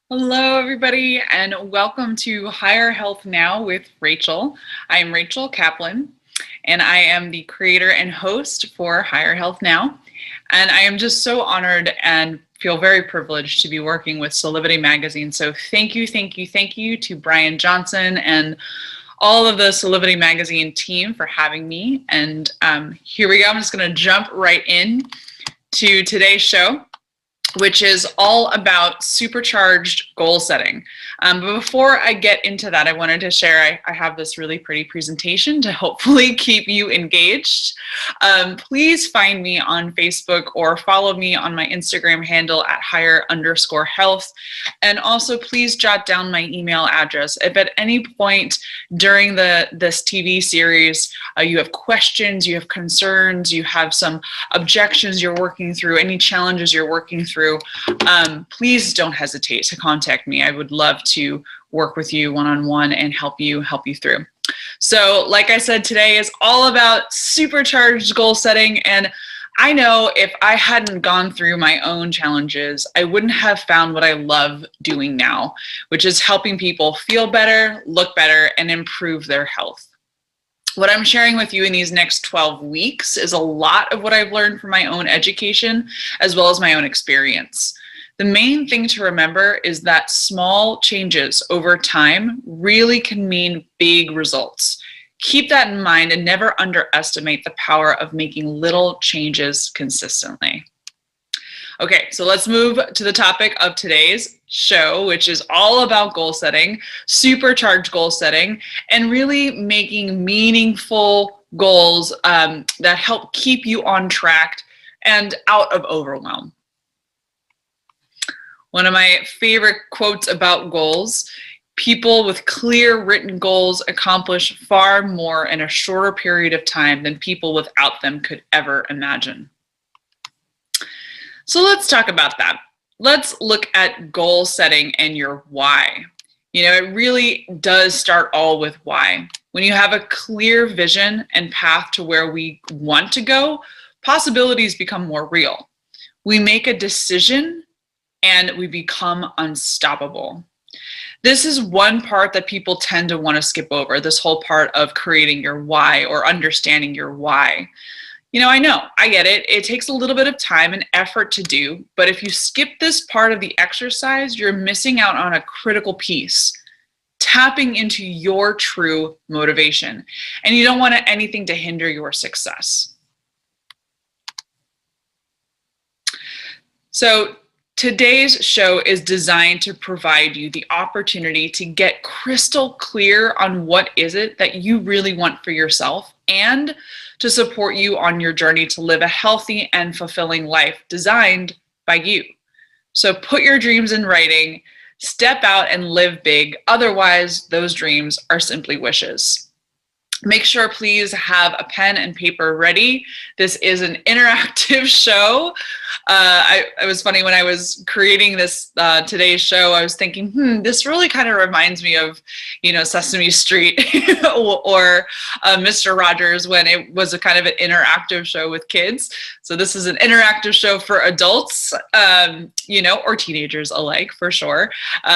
Hello, everybody, and welcome to Higher Health Now with Rachel. I am Rachel Kaplan, and I am the creator and host for Higher Health Now. And I am just so honored and feel very privileged to be working with Solidity Magazine. So thank you to Brian Johnson and all of the Solidity Magazine team for having me. And here we go. I'm just going to jump right in to today's show, which is all about supercharged goal setting. But before I get into that, I wanted to share, I have this really pretty presentation to hopefully keep you engaged. Please find me on Facebook or follow me on my Instagram handle at higher_health. And also please jot down my email address. If at any point during this TV series, you have questions, you have concerns, you have some objections you're working through, any challenges you're working through, please don't hesitate to contact me. I would love to work with you one-on-one and help you through. So like I said, today is all about supercharged goal setting. And I know if I hadn't gone through my own challenges, I wouldn't have found what I love doing now, which is helping people feel better, look better, and improve their health. What I'm sharing with you in these next 12 weeks is a lot of what I've learned from my own education, as well as my own experience. The main thing to remember is that small changes over time really can mean big results. Keep that in mind and never underestimate the power of making little changes consistently. Okay, so let's move to the topic of today's show, which is all about goal setting, supercharged goal setting, and really making meaningful goals that help keep you on track and out of overwhelm. One of my favorite quotes about goals: people with clear written goals accomplish far more in a shorter period of time than people without them could ever imagine. So let's talk about that. Let's look at goal setting and your why. You know, it really does start all with why. When you have a clear vision and path to where we want to go, possibilities become more real. We make a decision and we become unstoppable. This is one part that people tend to want to skip over, this whole part of creating your why or understanding your why. You know, I get it. It takes a little bit of time and effort to do, but if you skip this part of the exercise, you're missing out on a critical piece, tapping into your true motivation. And you don't want anything to hinder your success. So today's show is designed to provide you the opportunity to get crystal clear on what is it that you really want for yourself, and to support you on your journey to live a healthy and fulfilling life designed by you. So put your dreams in writing, step out and live big. Otherwise, those dreams are simply wishes. Make sure, please, have a pen and paper ready. This is an interactive show. It was funny when I was creating this today's show, I was thinking, this really kind of reminds me of, Sesame Street or Mr. Rogers, when it was a kind of an interactive show with kids. So this is an interactive show for adults, or teenagers alike, for sure.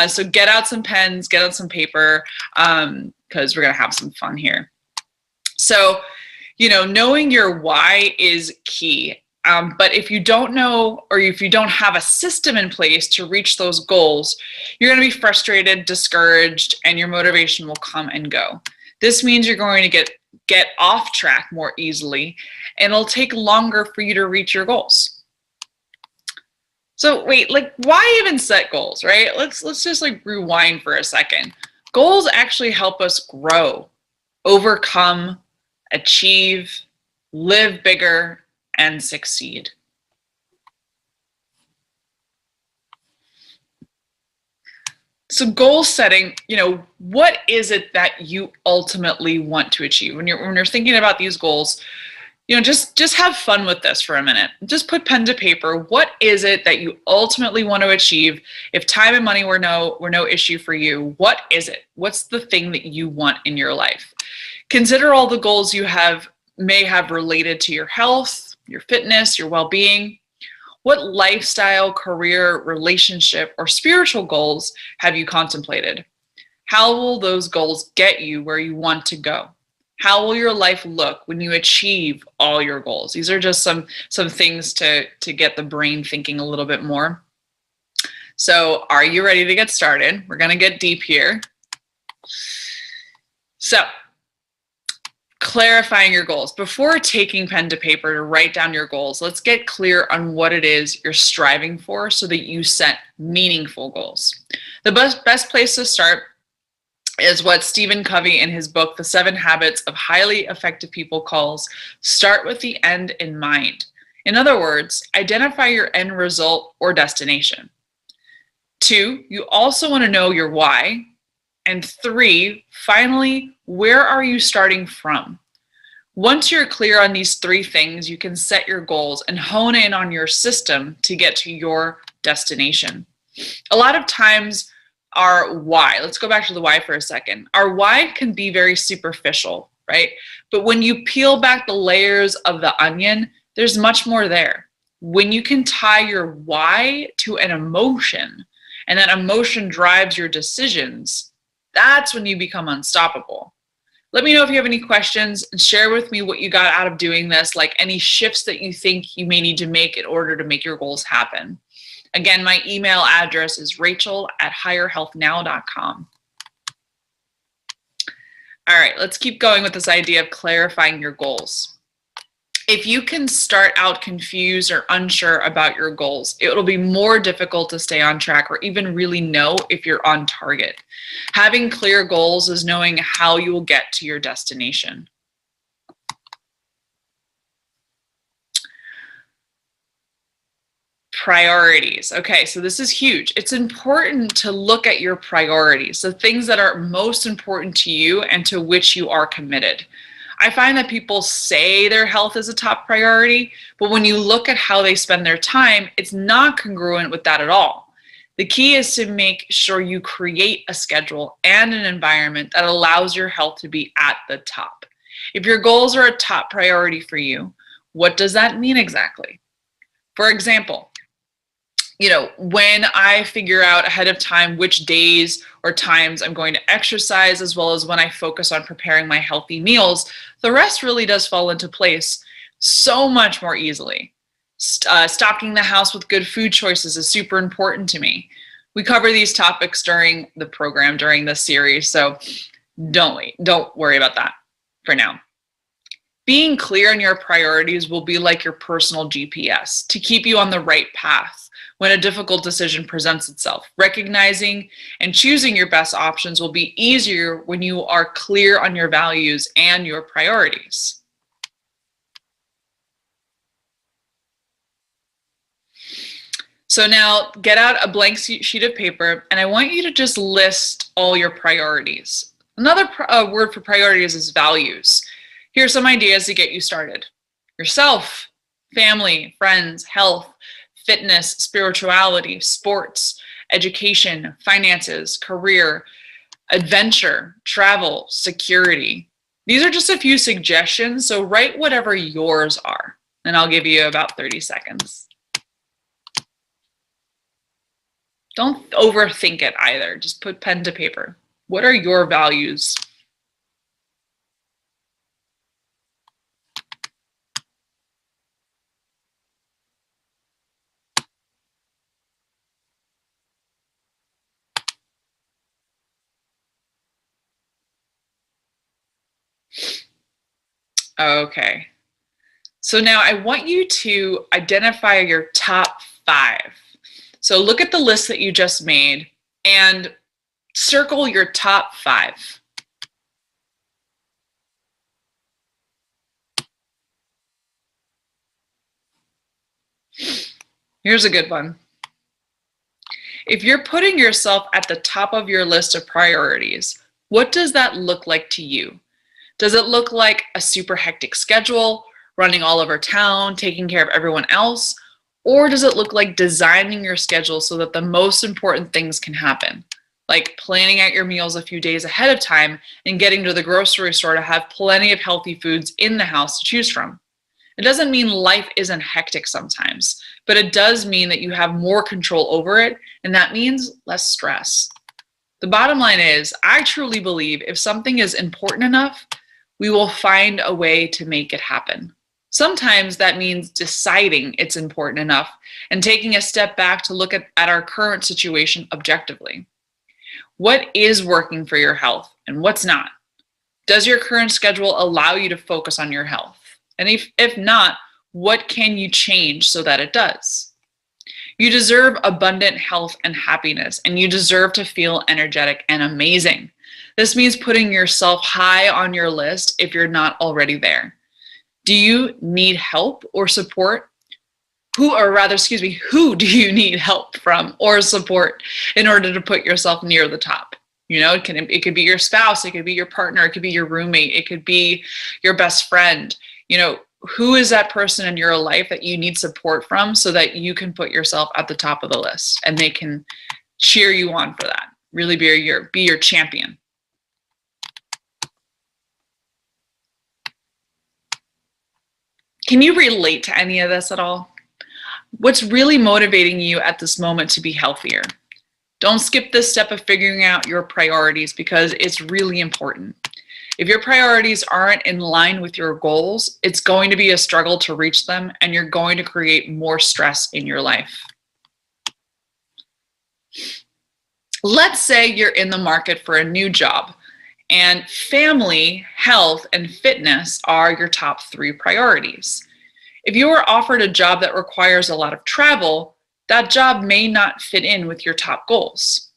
So get out some pens, get out some paper, because we're going to have some fun here. So, knowing your why is key. But if you don't know, or if you don't have a system in place to reach those goals, you're going to be frustrated, discouraged, and your motivation will come and go. This means you're going to get off track more easily, and it'll take longer for you to reach your goals. So wait, why even set goals, right? Let's just rewind for a second. Goals actually help us grow, overcome, achieve, live bigger, and succeed. So goal setting, what is it that you ultimately want to achieve? When you're thinking about these goals, just have fun with this for a minute. Just put pen to paper. What is it that you ultimately want to achieve? If time and money were no issue for you, what is it? What's the thing that you want in your life? Consider all the goals you may have related to your health, your fitness, your well-being. What lifestyle, career, relationship, or spiritual goals have you contemplated? How will those goals get you where you want to go? How will your life look when you achieve all your goals? These are just some things to get the brain thinking a little bit more. So are you ready to get started? We're going to get deep here. So clarifying your goals. Before taking pen to paper to write down your goals, let's get clear on what it is you're striving for so that you set meaningful goals. The best place to start is what Stephen Covey in his book, The 7 Habits of Highly Effective People calls, start with the end in mind. In other words, identify your end result or destination. 2, you also want to know your why. And 3, finally, where are you starting from? Once you're clear on these 3 things, you can set your goals and hone in on your system to get to your destination. A lot of times, our why, let's go back to the why for a second. Our why can be very superficial, right? But when you peel back the layers of the onion, there's much more there. When you can tie your why to an emotion, and that emotion drives your decisions, that's when you become unstoppable. Let me know if you have any questions and share with me what you got out of doing this, like any shifts that you think you may need to make in order to make your goals happen. Again, my email address is rachel@higherhealthnow.com. All right, let's keep going with this idea of clarifying your goals. If you can start out confused or unsure about your goals, it'll be more difficult to stay on track or even really know if you're on target. Having clear goals is knowing how you will get to your destination. Priorities. Okay, so this is huge. It's important to look at your priorities, the things that are most important to you and to which you are committed. I find that people say their health is a top priority, but when you look at how they spend their time, it's not congruent with that at all. The key is to make sure you create a schedule and an environment that allows your health to be at the top. If your goals are a top priority for you, what does that mean exactly? For example, when I figure out ahead of time which days or times I'm going to exercise, as well as when I focus on preparing my healthy meals, the rest really does fall into place so much more easily. Stocking the house with good food choices is super important to me. We cover these topics during the program, during this series, so don't worry about that for now. Being clear on your priorities will be like your personal GPS to keep you on the right path when a difficult decision presents itself. Recognizing and choosing your best options will be easier when you are clear on your values and your priorities. So now get out a blank sheet of paper, and I want you to just list all your priorities. Another word for priorities is values. Here's some ideas to get you started. Yourself, family, friends, health, fitness, spirituality, sports, education, finances, career, adventure, travel, security. These are just a few suggestions, so write whatever yours are, and I'll give you about 30 seconds. Don't overthink it either. Just put pen to paper. What are your values? Okay. So now I want you to identify your top 5. So look at the list that you just made and circle your top 5. Here's a good one. If you're putting yourself at the top of your list of priorities, what does that look like to you? Does it look like a super hectic schedule, running all over town, taking care of everyone else? Or does it look like designing your schedule so that the most important things can happen? Like planning out your meals a few days ahead of time and getting to the grocery store to have plenty of healthy foods in the house to choose from. It doesn't mean life isn't hectic sometimes, but it does mean that you have more control over it, and that means less stress. The bottom line is, I truly believe if something is important enough, we will find a way to make it happen. Sometimes that means deciding it's important enough and taking a step back to look at our current situation objectively. What is working for your health and what's not? Does your current schedule allow you to focus on your health? And if not, what can you change so that it does? You deserve abundant health and happiness, and you deserve to feel energetic and amazing. This means putting yourself high on your list if you're not already there. Do you need help or support? Who do you need help from or support in order to put yourself near the top? It could be your spouse, it could be your partner, it could be your roommate, it could be your best friend. Who is that person in your life that you need support from so that you can put yourself at the top of the list and they can cheer you on for that? Really be your champion. Can you relate to any of this at all? What's really motivating you at this moment to be healthier? Don't skip this step of figuring out your priorities because it's really important. If your priorities aren't in line with your goals, it's going to be a struggle to reach them, and you're going to create more stress in your life. Let's say you're in the market for a new job, and family, health, and fitness are your top 3 priorities. If you are offered a job that requires a lot of travel, that job may not fit in with your top goals.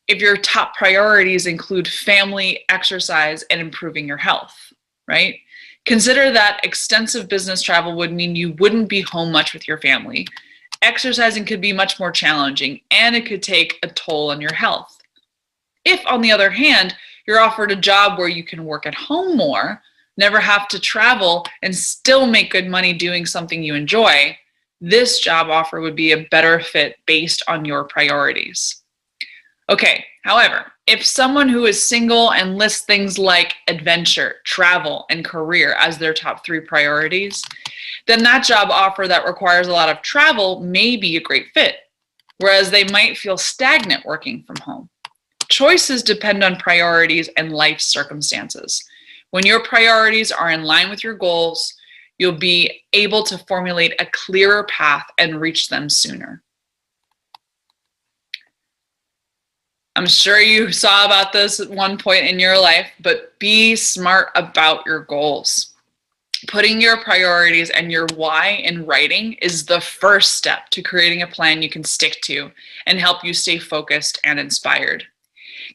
If your top priorities include family, exercise, and improving your health, right? Consider that extensive business travel would mean you wouldn't be home much with your family. Exercising could be much more challenging, and it could take a toll on your health. If, on the other hand, you're offered a job where you can work at home more, never have to travel, and still make good money doing something you enjoy, this job offer would be a better fit based on your priorities. Okay, however, if someone who is single and lists things like adventure, travel, and career as their top 3 priorities, then that job offer that requires a lot of travel may be a great fit, whereas they might feel stagnant working from home. Choices depend on priorities and life circumstances. When your priorities are in line with your goals, you'll be able to formulate a clearer path and reach them sooner. I'm sure you saw about this at one point in your life, but be smart about your goals. Putting your priorities and your why in writing is the first step to creating a plan you can stick to and help you stay focused and inspired.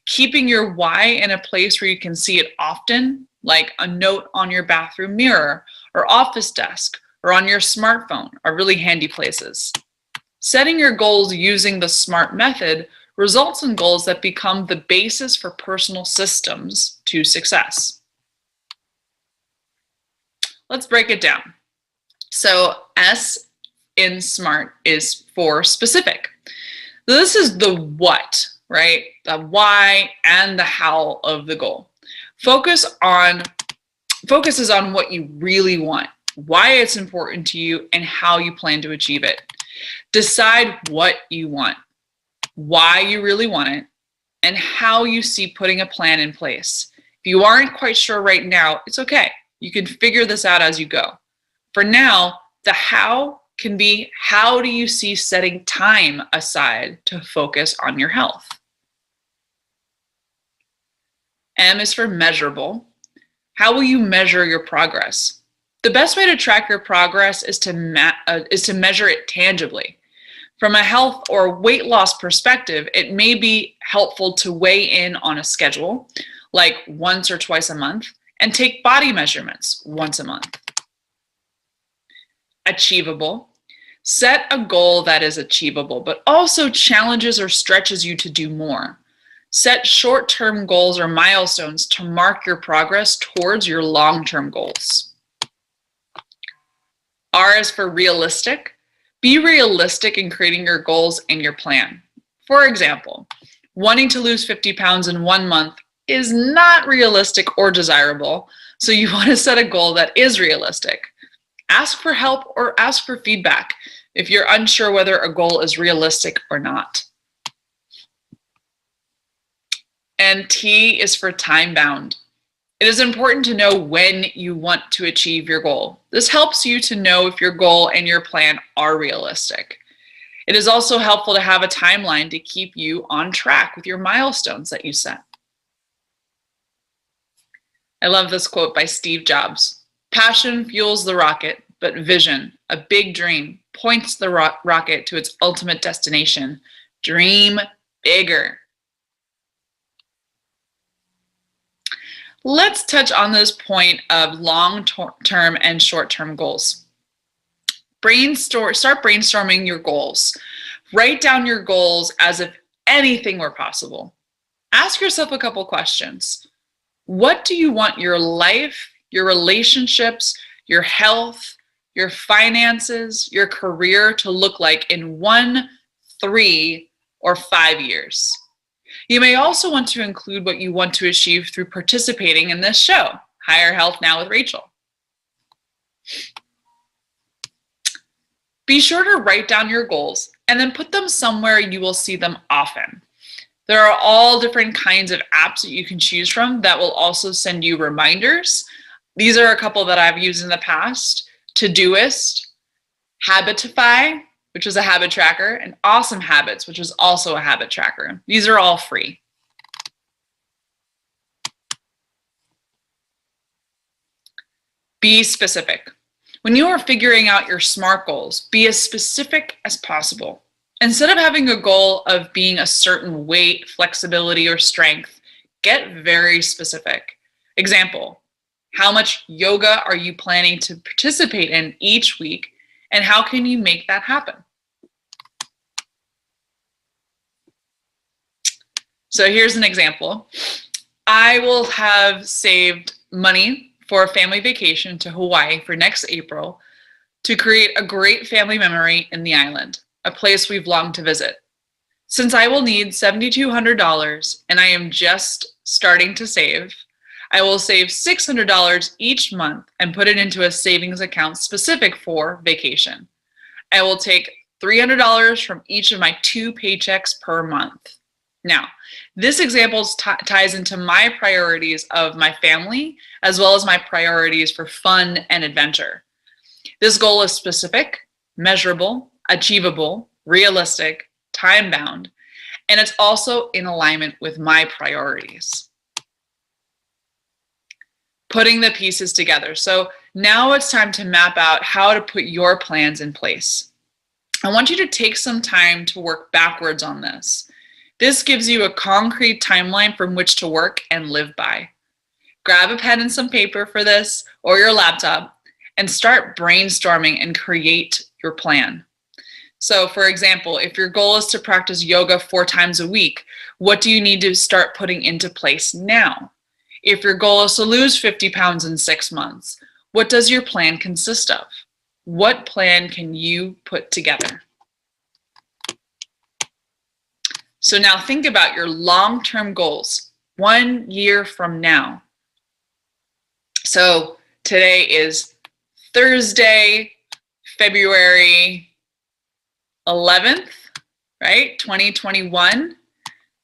Keeping your why in a place where you can see it often, like a note on your bathroom mirror or office desk or on your smartphone, are really handy places. Setting your goals using the SMART method results in goals that become the basis for personal systems to success. Let's break it down. So S in SMART is for specific. This is the what, right? The why and the how of the goal. Focus is on what you really want, why it's important to you, and how you plan to achieve it. Decide what you want, why you really want it, and how you see putting a plan in place. If you aren't quite sure right now, it's okay. You can figure this out as you go. For now, the how can be, how do you see setting time aside to focus on your health? M is for measurable. How will you measure your progress? The best way to track your progress is to measure it tangibly. From a health or weight loss perspective, it may be helpful to weigh in on a schedule, like once or twice a month, and take body measurements once a month. Achievable. Set a goal that is achievable, but also challenges or stretches you to do more. Set short-term goals or milestones to mark your progress towards your long-term goals. R is for realistic. Be realistic in creating your goals and your plan. For example, wanting to lose 50 pounds in 1 month is not realistic or desirable, so you want to set a goal that is realistic. Ask for help or ask for feedback if you're unsure whether a goal is realistic or not. And T is for time bound. It is important to know when you want to achieve your goal. This helps you to know if your goal and your plan are realistic. It is also helpful to have a timeline to keep you on track with your milestones that you set. I love this quote by Steve Jobs. Passion fuels the rocket, but vision, a big dream, points the rocket to its ultimate destination. Dream bigger. Let's touch on this point of long-term and short-term goals. Start brainstorming your goals. Write down your goals as if anything were possible. Ask yourself a couple questions. What do you want your life, your relationships, your health, your finances, your career to look like in 1, 3, or 5 years? You may also want to include what you want to achieve through participating in this show, Higher Health Now with Rachel. Be sure to write down your goals and then put them somewhere you will see them often. There are all different kinds of apps that you can choose from that will also send you reminders. These are a couple that I've used in the past: Todoist, Habitify, which is a habit tracker, and Awesome Habits, which is also a habit tracker. These are all free. Be specific. When you are figuring out your SMART goals, be as specific as possible. Instead of having a goal of being a certain weight, flexibility, or strength, get very specific. Example, how much yoga are you planning to participate in each week, and how can you make that happen? So here's an example. I will have saved money for a family vacation to Hawaii for next April to create a great family memory in the island, a place we've longed to visit. Since I will need $7,200 and I am just starting to save, I will save $600 each month and put it into a savings account specific for vacation. I will take $300 from each of my 2 paychecks per month. Now, this example ties into my priorities of my family as well as my priorities for fun and adventure. This goal is specific, measurable, achievable, realistic, time-bound, and it's also in alignment with my priorities. Putting the pieces together. So now it's time to map out how to put your plans in place. I want you to take some time to work backwards on this. This gives you a concrete timeline from which to work and live by. Grab a pen and some paper for this or your laptop and start brainstorming and create your plan. So for example, if your goal is to practice yoga 4 times a week, what do you need to start putting into place now? If your goal is to lose 50 pounds in 6 months, what does your plan consist of? What plan can you put together? So now think about your long-term goals 1 year from now. So today is Thursday, February 11th, right? 2021.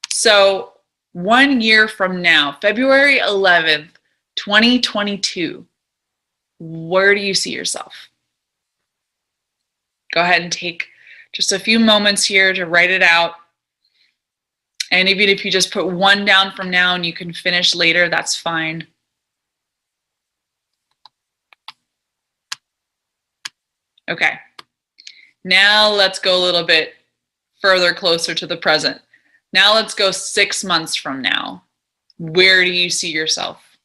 So 1 year from now, February 11th, 2022, where do you see yourself? Go ahead and take just a few moments here to write it out. And even if you just put 1 down from now and you can finish later, that's fine. Okay, now let's go a little bit further closer to the present. Now let's go 6 months from now. Where do you see yourself?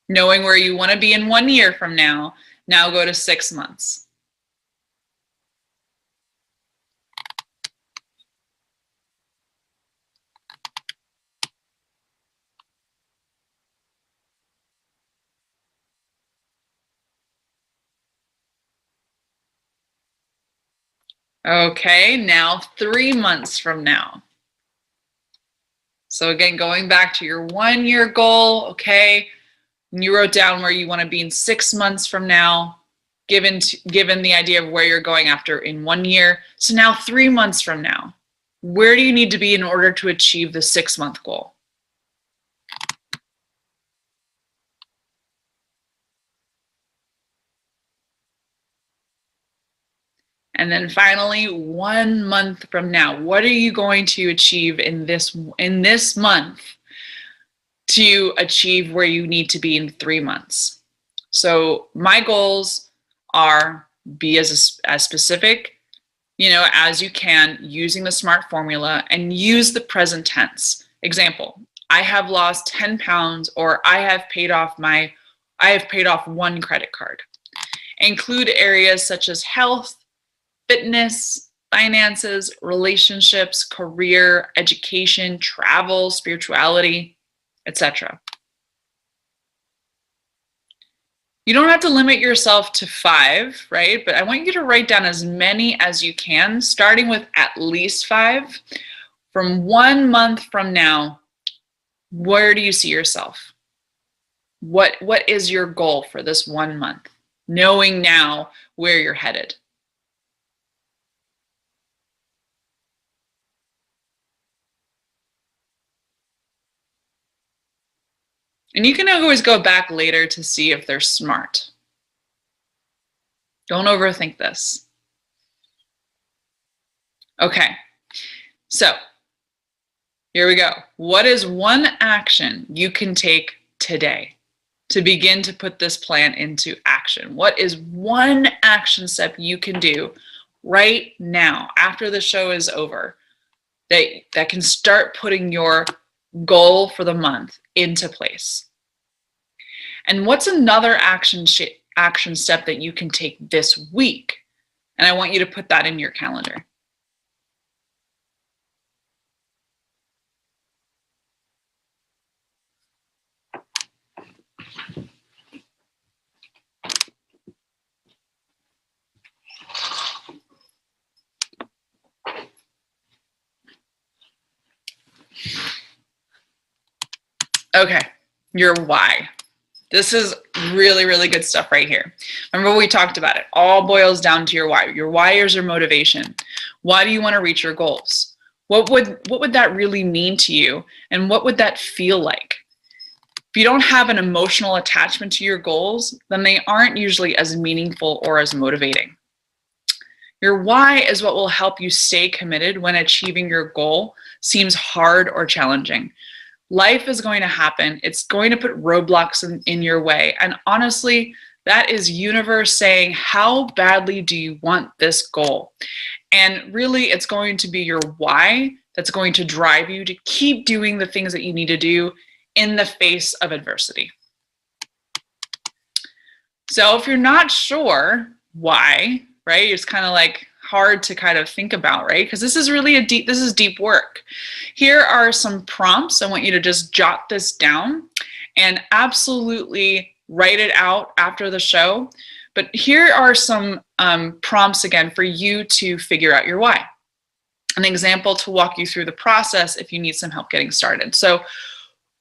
Knowing where you want to be in 1 year from now, now go to 6 months. Okay, now 3 months from now. So again, going back to your 1 year goal, okay, and you wrote down where you want to be in 6 months from now. given the idea of where you're going after in 1 year. So now 3 months from now, where do you need to be in order to achieve the 6-month goal? And then finally, 1 month from now, what are you going to achieve in this month to achieve where you need to be in 3 months? So my goals are be as specific, as you can, using the SMART formula, and use the present tense. Example, I have lost 10 pounds, or I have paid off 1 credit card. Include areas such as health, fitness, finances, relationships, career, education, travel, spirituality, etc. You don't have to limit yourself to 5, right? But I want you to write down as many as you can, starting with at least 5. From 1 month from now, where do you see yourself? What is your goal for this 1 month? Knowing now where you're headed. And you can always go back later to see if they're smart. Don't overthink this. Okay, so here we go. What is one action you can take today to begin to put this plan into action? What is one action step you can do right now after the show is over that can start putting your goal for the month into place? And what's another action step that you can take this week? And I want you to put that in your calendar. Okay, your why. This is really, really good stuff right here. Remember we talked about it. All boils down to your why. Your why is your motivation. Why do you want to reach your goals? What would that really mean to you? And what would that feel like? If you don't have an emotional attachment to your goals, then they aren't usually as meaningful or as motivating. Your why is what will help you stay committed when achieving your goal seems hard or challenging. Life is going to happen. It's going to put roadblocks in your way. And honestly, that is universe saying, how badly do you want this goal? And really, it's going to be your why that's going to drive you to keep doing the things that you need to do in the face of adversity. So if you're not sure why, right, it's kind of like hard to kind of think about, right? Because this is really deep work. Here are some prompts. I want you to just jot this down and absolutely write it out after the show. But here are some prompts again for you to figure out your why. An example to walk you through the process if you need some help getting started. So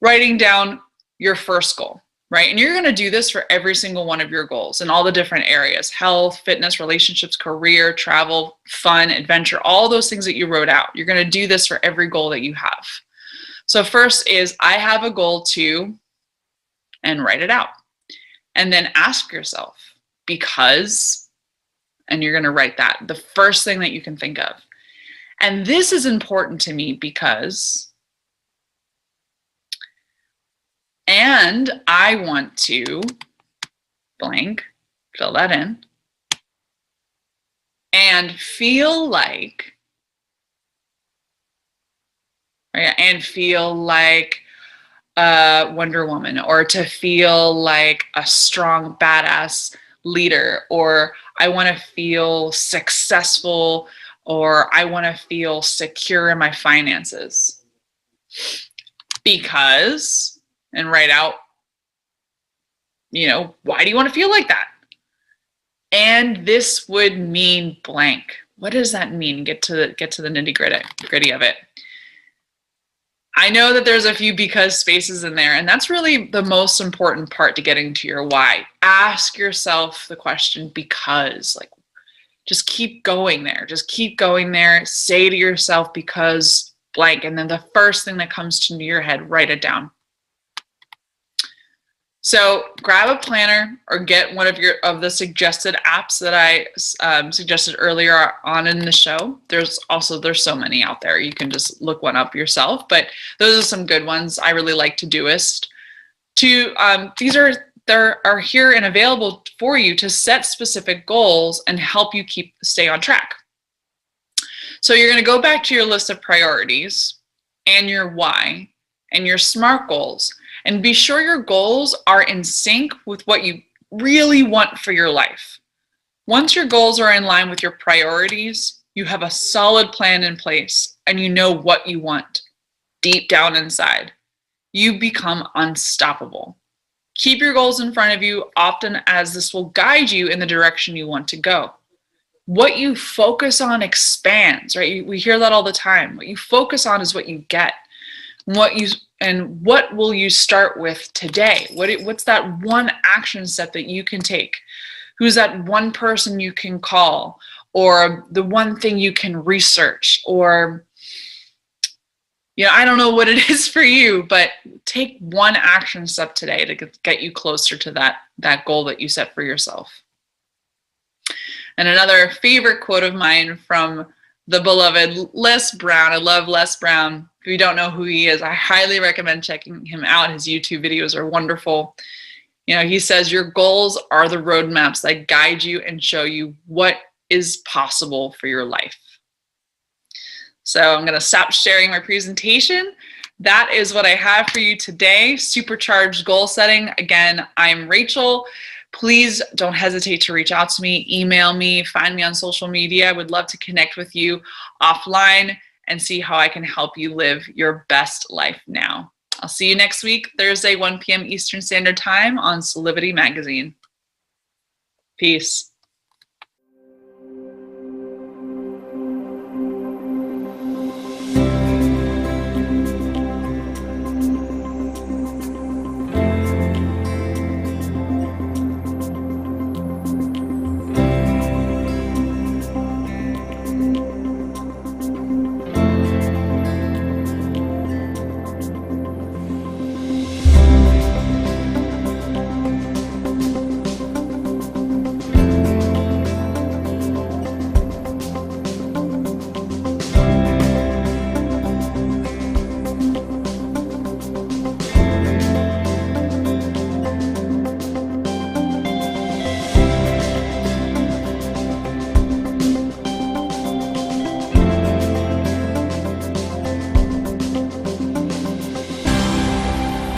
writing down your first goal, right? And you're going to do this for every single one of your goals in all the different areas: health, fitness, relationships, career, travel, fun, adventure, all those things that you wrote out. You're going to do this for every goal that you have. So first is, I have a goal to, and write it out. And then ask yourself, because, and you're going to write that, the first thing that you can think of. And this is important to me because, and I want to blank, fill that in, and feel like, right, and feel like Wonder Woman, or to feel like a strong, badass leader, or I want to feel successful, or I want to feel secure in my finances. Because, and write out, why do you want to feel like that? And this would mean blank. What does that mean? Get to the nitty gritty of it. I know that there's a few because spaces in there, and that's really the most important part to getting to your why. Ask yourself the question because, like, just keep going there. Just keep going there. Say to yourself because blank, and then the first thing that comes to your head, write it down. So grab a planner or get one of the suggested apps that I suggested earlier on in the show. There's so many out there. You can just look one up yourself, but those are some good ones. I really like Todoist. These are here and available for you to set specific goals and help you stay on track. So you're going to go back to your list of priorities and your why and your SMART goals. And be sure your goals are in sync with what you really want for your life. Once your goals are in line with your priorities, you have a solid plan in place and you know what you want deep down inside. You become unstoppable. Keep your goals in front of you often, as this will guide you in the direction you want to go. What you focus on expands, right? We hear that all the time. What you focus on is what you get. What will you start with today? What's that one action step that you can take? Who's that one person you can call? Or the one thing you can research? Or, I don't know what it is for you, but take one action step today to get you closer to that goal that you set for yourself. And another favorite quote of mine from the beloved Les Brown. I love Les Brown. If you don't know who he is, I highly recommend checking him out. His YouTube videos are wonderful. He says, your goals are the roadmaps that guide you and show you what is possible for your life. So I'm going to stop sharing my presentation. That is what I have for you today. Supercharged goal setting. Again, I'm Rachel. Please don't hesitate to reach out to me, email me, find me on social media. I would love to connect with you offline and see how I can help you live your best life now. I'll see you next week, Thursday, 1 p.m. Eastern Standard Time on Solidity Magazine. Peace.